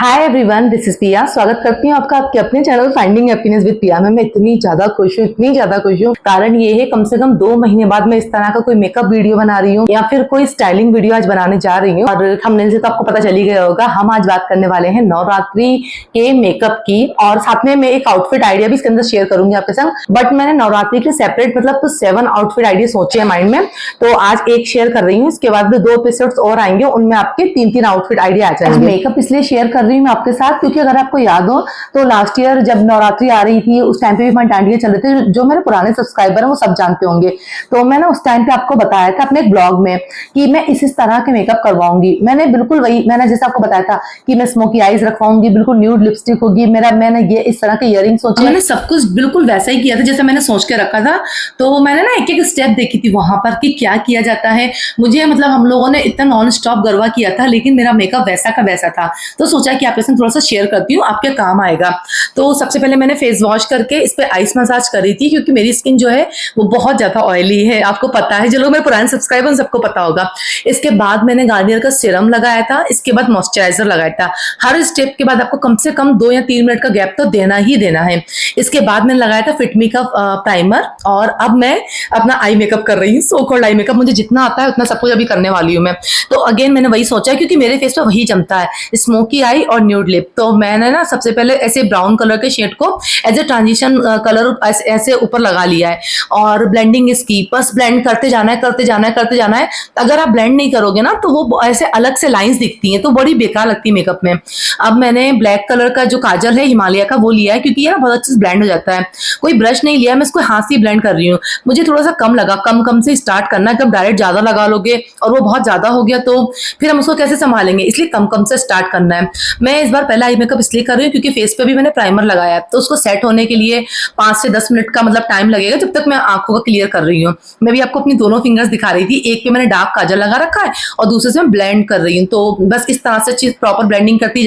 Hi everyone, this is पिया। स्वागत करती हूँ आपका आपके अपने चैनल फाइंडिंग हैप्पीनेस विद पिया में। मैं इतनी ज्यादा खुश हूँ। कारण ये है, कम से कम 2 महीने बाद मैं इस तरह का कोई मेकअप वीडियो बना रही हूँ या फिर कोई स्टाइलिंग वीडियो आज बनाने जा रही हूँ। और थंबनेल से तो आपको पता चल ही गया होगा, हम आज बात करने वाले हैं नवरात्रि के मेकअप की। और साथ में मैं एक आउटफिट आइडिया भी इसके अंदर शेयर करूंगी आपके संग। बट मैंने नवरात्रि के सेपरेट मतलब तो 7 आउटफिट आइडिया सोचे हैं माइंड में, तो आज एक शेयर कर रही हूँ। इसके बाद 2 एपिसोड्स और आएंगे, उनमें आपके 3-3 आउटफिट आइडिया आ जाएंगे। मेकअप इसलिए शेयर कर रही हूँ मैं आपके साथ क्योंकि अगर आपको याद हो तो लास्ट ईयर जब नवरात्रि आ रही थी उस टाइम पे भी हमारे डांडिया चल रहे थे। जो मेरे पुराने सब्सक्राइबर हैं वो सब जानते होंगे। तो मैंने उस टाइम पे आपको बताया था अपने एक ब्लॉग में कि मैं इस तरह के मेकअप करवाऊंगी। मैंने बिल्कुल वही, मैंने जैसे आपको बताया था कि मैं स्मोकी आईज रखवाऊंगी, बिल्कुल न्यूड लिपस्टिक होगी मेरा। मैंने ये इस तरह के इयरिंग सोचे, मैंने सब कुछ बिल्कुल वैसा ही किया था जैसे मैंने सोच के रखा था। तो मैंने ना एक स्टेप देखी थी वहां पर कि क्या किया जाता है। मुझे मतलब हम लोगों ने इतना नॉन स्टॉप गरबा किया था, लेकिन मेरा मेकअप वैसा का वैसा था। तो सोचा कि आपके साथ थोड़ा सा शेयर करती हूँ, आपके काम आएगा। तो सबसे पहले मैंने फेस वॉश करके इस पे आइस मसाज करी थी, क्योंकि मेरी स्किन जो है वो बहुत ज्यादा ऑयली है, आपको पता है। जो लोग मेरे पुराने सब्सक्राइबर सबको पता होगा। इसके बाद मैंने गार्नियर का सीरम लगाया था, इसके बाद मॉइस्चराइजर लगाया था। हर स्टेप के बाद आपको कम से कम 2 या 3 मिनट का गैप तो देना ही देना है। इसके बाद मैंने लगाया था फिटमी का प्राइमर। और अब मैं अपना आई मेकअप कर रही हूँ, सो कॉल्ड आई मेकअप। मुझे जितना आता है उतना सब कुछ अभी करने वाली हूँ मैं। तो अगेन मैंने वही सोचा क्योंकि मेरे फेस पे वही जमता है, स्मोकी आई और न्यूड लिप। तो मैंने ना सबसे पहले ऐसे ब्राउन कलर के शेड को एज ए ट्रांजिशन कलर ऐसे ऊपर लगा लिया है और ब्लेंडिंग इसकी बस ब्लेंड करते जाना है, करते जाना है, करते जाना है। अगर आप ब्लेंड नहीं करोगे ना तो वो ऐसे अलग से लाइंस दिखती हैं, तो बड़ी बेकार लगती है मेकअप में। अब मैंने ब्लैक कलर का जो काजल है हिमालय का वो लिया है, क्योंकि ये ना बहुत अच्छे से ब्लेंड हो जाता है। कोई ब्रश नहीं लिया, मैं इसको हाथ से ब्लेंड कर रही हूँ। मुझे थोड़ा सा कम लगा, कम कम से स्टार्ट करना है। जब डायरेक्ट ज्यादा लगा लोगे और वो बहुत ज्यादा हो गया तो फिर हम उसको कैसे संभालेंगे, इसलिए कम कम से स्टार्ट करना है। मैं इस बार पहला आई मेकअप इसलिए कर रही हूँ क्योंकि फेस पे भी मैंने प्राइमर लगाया है, तो उसको सेट होने के लिए 5 से 10 मिनट का मतलब टाइम लगेगा, जब तक मैं आंखों का क्लियर कर रही हूँ। मैं भी आपको अपनी दोनों फिंगर्स दिखा रही थी, एक पे मैंने डार्क काजल लगा रखा है और दूसरे से मैं ब्लेंड कर रही हूँ। तो बस इस तरह से चीज प्रॉपर ब्लेंडिंग करती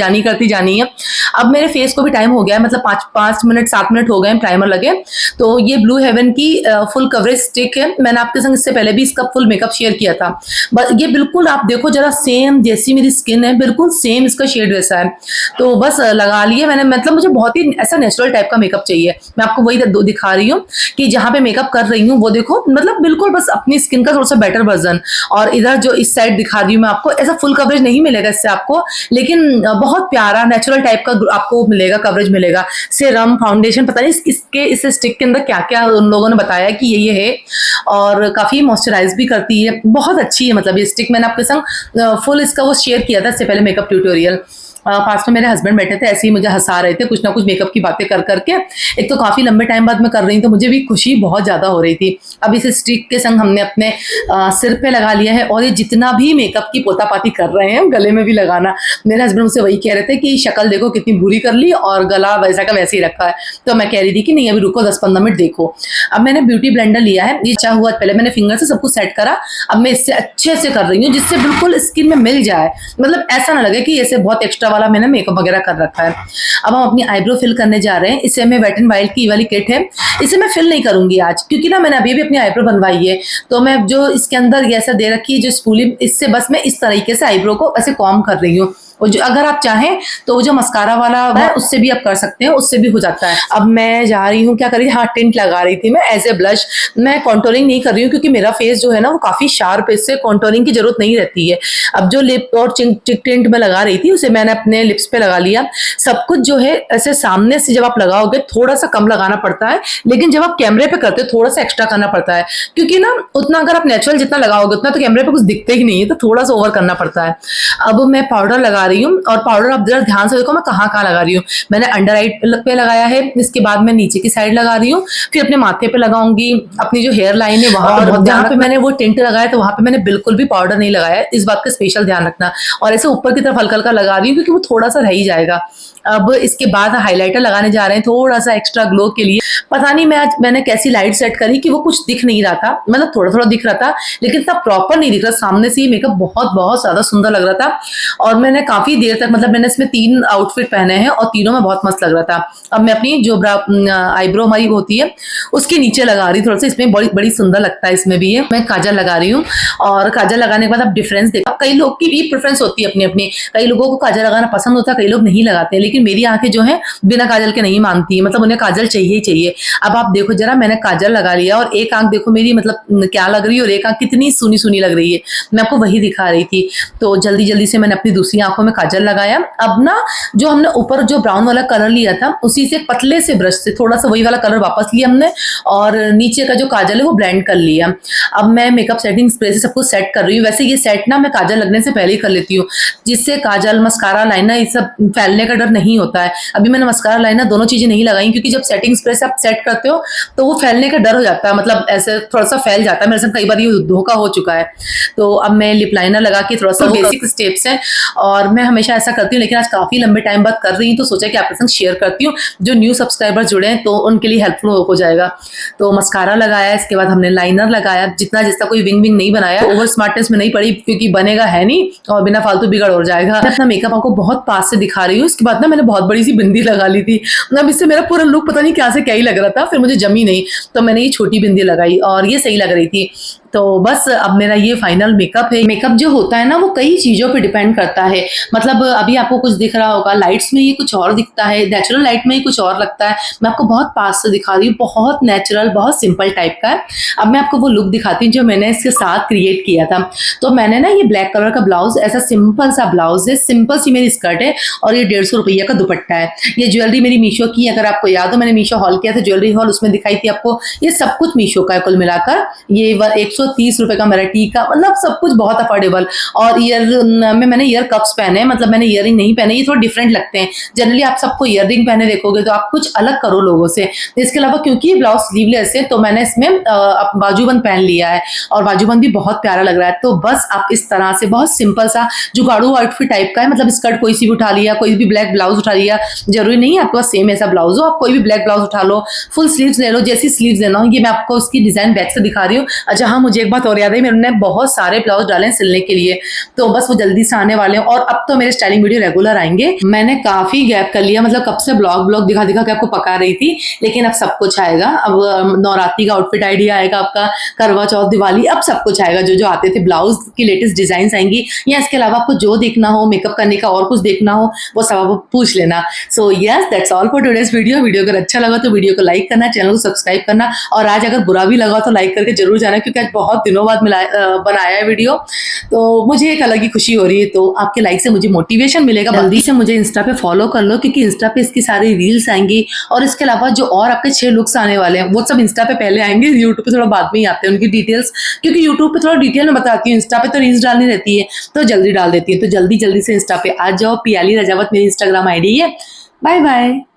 जानी है। अब मेरे फेस को भी टाइम हो गया है, मतलब 5 मिनट 7 मिनट हो गए प्राइमर लगे। तो ये ब्लू हेवन की फुल कवरेज स्टिक है। मैंने आपके संग इससे पहले भी इसका फुल मेकअप शेयर किया था। बस ये बिल्कुल आप देखो जरा, सेम जैसी मेरी स्किन है बिल्कुल सेम इसका शेड वैसा है। तो बस लगा लिए मैंने। मतलब मुझे बहुत ही ऐसा नेचुरल टाइप का मेकअप चाहिए। मैं आपको वही दिखा रही हूँ कि जहां पे मेकअप कर रही हूँ वो देखो, मतलब बिल्कुल बस अपनी स्किन का थोड़ा सा बेटर वर्जन। और इधर जो इस साइड दिखा रही हूँ मैं आपको, ऐसा फुल कवरेज नहीं मिलेगा इससे आपको, लेकिन बहुत प्यारा नेचुरल टाइप का आपको मिलेगा, कवरेज मिलेगा। सीरम फाउंडेशन पता नहीं इसके इस स्टिक के अंदर क्या क्या उन लोगों ने बताया कि ये है। और काफी मॉइस्चराइज भी करती है, बहुत अच्छी है। मतलब ये स्टिक मैंने आपके संग फुल इसका वो शेयर किया था इससे पहले मेकअप ट्यूटोरियल। पास में मेरे हस्बैंड बैठे थे, ऐसे ही मुझे हंसा रहे थे कुछ ना कुछ मेकअप की बातें कर करके। एक तो काफी लंबे टाइम बाद मैं कर रही थी, तो मुझे भी खुशी बहुत ज्यादा हो रही थी। अब इस स्टिक के संग हमने अपने सिर पे लगा लिया है। और ये जितना भी मेकअप की पोतापाती कर रहे हैं गले में भी लगाना। मेरे हस्बैंड मुझसे वही कह रहे थे कि शक्ल देखो कितनी बुरी कर ली और गला वैसा का वैसे ही रखा है। तो मैं कह रही थी कि नहीं अभी रुको 10-15 मिनट देखो। अब मैंने ब्यूटी ब्लेंडर लिया है, ये अच्छा हुआ पहले मैंने फिंगर से सब कुछ सेट करा। अब मैं इससे अच्छे से कर रही हूँ जिससे बिल्कुल स्किन में मिल जाए, मतलब ऐसा ना लगे कि ऐसे बहुत एक्स्ट्रा वाला मैंने मेकअप वगैरह कर रखा है। अब हम अपनी आईब्रो फिल करने जा रहे हैं। इसे मैं वेट एंड वाइल्ड की वाली किट है, इसे मैं फिल नहीं करूंगी आज, क्योंकि ना मैंने अभी भी अपनी आईब्रो बनवाई है। तो मैं जो इसके अंदर ऐसा दे रखी है जो स्पूली, इससे बस मैं इस तरीके से आईब्रो को ऐसे कॉम कर रही हूँ। और जो अगर आप चाहें तो वो जो मस्कारा वाला है उससे भी आप कर सकते हैं, उससे भी हो जाता है। अब मैं जा रही हूँ, क्या कर रही थी, हाँ टिंट लगा रही थी मैं एज ए ब्लश। मैं कॉन्टोरिंग नहीं कर रही हूँ क्योंकि मेरा फेस जो है ना वो काफी शार्प है, इससे कॉन्टोरिंग की जरूरत नहीं रहती है। अब जो लिप और चिक टिंट में लगा रही थी उसे मैंने अपने लिप्स पे लगा लिया। सब कुछ जो है ऐसे सामने से जब आप लगाओगे थोड़ा सा कम लगाना पड़ता है, लेकिन जब आप कैमरे पे करते हो थोड़ा सा एक्स्ट्रा करना पड़ता है, क्योंकि ना उतना अगर आप नेचुरल जितना लगाओगे उतना तो कैमरे पे कुछ दिखते ही नहीं है, तो थोड़ा सा ओवर करना पड़ता है। अब मैं पाउडर लगा रही हूँ, और पाउडर आप जरा ध्यान से देखो मैं कहाँ कहाँ लगा रही हूँ। मैंने अंडर आई पे लगाया है, इसके बाद मैं नीचे की साइड लगा रही हूँ, फिर अपने माथे पे लगाऊंगी, अपनी जो हेयर लाइन है वहां। और जहाँ पे मैंने वो टिंट लगाया तो वहां पे मैंने बिल्कुल भी पाउडर नहीं लगाया, इस बात का स्पेशल ध्यान रखना। और ऐसे ऊपर की तरफ हल्का हल्का लगा रही हूँ क्योंकि वो थोड़ा सा रह ही जाएगा। अब इसके बाद हाइलाइटर लगाने जा रहे हैं थोड़ा सा एक्स्ट्रा ग्लो के लिए। पता नहीं मैंने कैसी लाइट सेट करी कि वो कुछ दिख नहीं रहा था, मतलब थोड़ा थोड़ा दिख रहा था लेकिन इतना प्रॉपर नहीं दिख रहा। सामने से ये मेकअप बहुत बहुत ज्यादा सुंदर लग रहा था और मैंने काफी देर तक, मतलब मैंने इसमें 3 आउटफिट पहने हैं और तीनों में बहुत मस्त लग रहा था। अब मैं अपनी जो आईब्रो हमारी होती है उसके नीचे लगा रही, थोड़ा सा इसमें बड़ी बड़ी सुंदर लगता है। इसमें भी है, मैं काजल लगा रही हूँ और काजल लगाने के बाद अब डिफरेंस देखा। कई लोग की भी प्रेफरेंस होती है अपनी अपनी, कई लोगों को काजल लगाना पसंद होता है, कई लोग नहीं लगाते हैं, लेकिन मेरी आंखें जो है बिना काजल के नहीं मानती, मतलब उन्हें काजल चाहिए ही चाहिए। अब आप देखो जरा, मैंने काजल लगा लिया और एक आंख देखो मेरी मतलब क्या लग रही है और एक आंख कितनी सुनी सुनी लग रही है, मैं आपको वही दिखा रही थी। तो जल्दी जल्दी से मैंने अपनी दूसरी आंखों में काजल लगाया। अब ना जो हमने ऊपर जो ब्राउन वाला कलर लिया था उसी से पतले से ब्रश से थोड़ा सा वही वाला कलर वापस लिया हमने और नीचे का जो काजल है वो ब्लेंड कर लिया। अब मैं मेकअप सेटिंग स्प्रे से सब कुछ सेट कर रही हूँ। वैसे ये सेट ना मैं काजल लगने से पहले ही कर लेती हूँ, जिससे काजल मस्कारा लाइनर ये सब फैलने का डर नहीं होता है। अभी मैंने मस्कारा लाइनर दोनों चीजें नहीं लगाई क्योंकि जब सेटिंग स्प्रे से आप सेट करते हो तो वो फैलने का डर हो जाता है, मतलब ऐसे थोड़ा सा फैल जाता है। मेरे साथ कई बार ये धोखा हो चुका है। तो अब मैं लिप लाइनर लगा के थोड़ा सा बेसिक स्टेप्स हैं और मैं हमेशा ऐसा करती हूँ, लेकिन आज काफी लंबे टाइम बाद कर रही हूँ तो सोचा कि आपके संग शेयर करती हूँ। जो न्यू सब्सक्राइबर जुड़े हैं तो उनके लिए हेल्पफुल हो जाएगा। तो मस्कारा लगाया, इसके बाद हमने लाइनर लगाया, जितना जिसका कोई विंग विंग नहीं बनाया, ओवर स्मार्टनेस में नहीं पड़ी क्योंकि बनेगा है नहीं और बिना फालतू बिगड़ हो जाएगा। मैं अपना मेकअप आपको बहुत पास से दिखा रही हूँ। इसके बाद ना मैंने बहुत बड़ी सी बिंदी लगा ली थी, मतलब इससे मेरा पूरा लुक पता नहीं क्या से क्या ही लग रहा था, फिर मुझे जमी नहीं तो मैंने ये छोटी बिंदी लगाई और ये सही लग रही थी। तो बस अब मेरा ये फाइनल मेकअप है। मेकअप जो होता है ना वो कई चीजों पे डिपेंड करता है, मतलब अभी आपको कुछ दिख रहा होगा, लाइट्स में ये कुछ और दिखता है, नेचुरल लाइट में ये कुछ और लगता है। मैं आपको बहुत पास से दिखा रही हूँ, बहुत नेचुरल बहुत सिंपल टाइप का है। अब मैं आपको वो लुक दिखाती हूँ जो मैंने इसके साथ क्रिएट किया था। तो मैंने ना ये ब्लैक कलर का ब्लाउज, ऐसा सिंपल सा ब्लाउज है, सिंपल सी मेरी स्कर्ट है और ये 150 रुपया का दुपट्टा है। ये ज्वेलरी मेरी मीशो की, अगर आपको याद हो मैंने मीशो हॉल किया था ज्वेलरी हॉल, उसमें दिखाई थी आपको। ये सब कुछ मीशो का है कुल मिलाकर। ये 130 रुपए का मेरा टीका, मतलब सब कुछ बहुत अफोर्डेबल। और ईयर में मैंने ईयर कप्स पहने, मतलब मैंने ईयरिंग नहीं पहने, ये थोड़ा डिफरेंट लगते हैं। जनरली आप सबको ईयरिंग पहने देखोगे तो आप कुछ अलग करो लोगों से। इसके अलावा क्योंकि ये ब्लाउज स्लीवलेस है तो मैंने इसमें बाजूबंद पहन लिया है और बाजूबंद भी बहुत प्यारा लग रहा है। तो बस आप इस तरह से बहुत सिंपल सा जुगाड़ू आउटफिट टाइप का है, मतलब स्कर्ट कोई सी भी उठा लिया, कोई भी ब्लैक ब्लाउज उठा लिया, जरूरी नहीं है आपके पास सेम ऐसा ब्लाउज हो, आप कोई भी ब्लैक ब्लाउज उठा लो, फुल स्लीव्स ले लो, जैसी स्लीव्स लेना हो। ये मैं आपको उसकी डिजाइन बैक से दिखा रही हूँ। अच्छा हाँ, मुझे एक बात और याद है, मैंने बहुत सारे ब्लाउज डाले हैं सिलने के लिए, तो बस वो जल्दी से आने वाले हैं और अब तो मेरे स्टाइलिंग वीडियो रेगुलर आएंगे। मैंने काफी गैप कर लिया, मतलब कब से ब्लॉग दिखा दिखा के आपको पका रही थी, लेकिन अब सब कुछ आएगा। अब नवरात्रि का आउटफिट आइडिया आएगा आपका, करवा चौथ दिवाली, अब सब कुछ आएगा। जो जो आते थे ब्लाउज की लेटेस्ट डिजाइन आएंगी, या इसके अलावा आपको जो देखना हो मेकअप करने का और कुछ देखना हो वो सब आप पूछ लेना। So yes, that's all for today's video. Video अगर अच्छा लगा तो वीडियो को लाइक करना, चैनल को सब्सक्राइब करना, और आज अगर बुरा भी लगा तो लाइक करके जरूर जाना, क्योंकि आज बहुत दिनों बाद बनाया है वीडियो, तो मुझे एक अलग ही खुशी हो रही है। तो आपके लाइक से मुझे मोटिवेशन मिलेगा। जल्दी से मुझे इंस्टा पे फॉलो कर लो, क्योंकि इंस्टा पे इसकी सारी रील्स आएंगी और इसके अलावा जो और आपके 6 लुक्स आने वाले हैं वो सब इंस्टा पे पहले आएंगे, यूट्यूब पे थोड़ा बाद में ही आते हैं उनकी डिटेल्स, क्योंकि यूट्यूब पे थोड़ा डिटेल में बताती हूँ, इंस्टा पे तो रील्स डालनी रहती है तो जल्दी डाल देती है। तो जल्दी जल्दी से इंस्टा पे आ जाओ। पियाली रजावत मेरी इंस्टाग्राम आईडी है। Bye bye.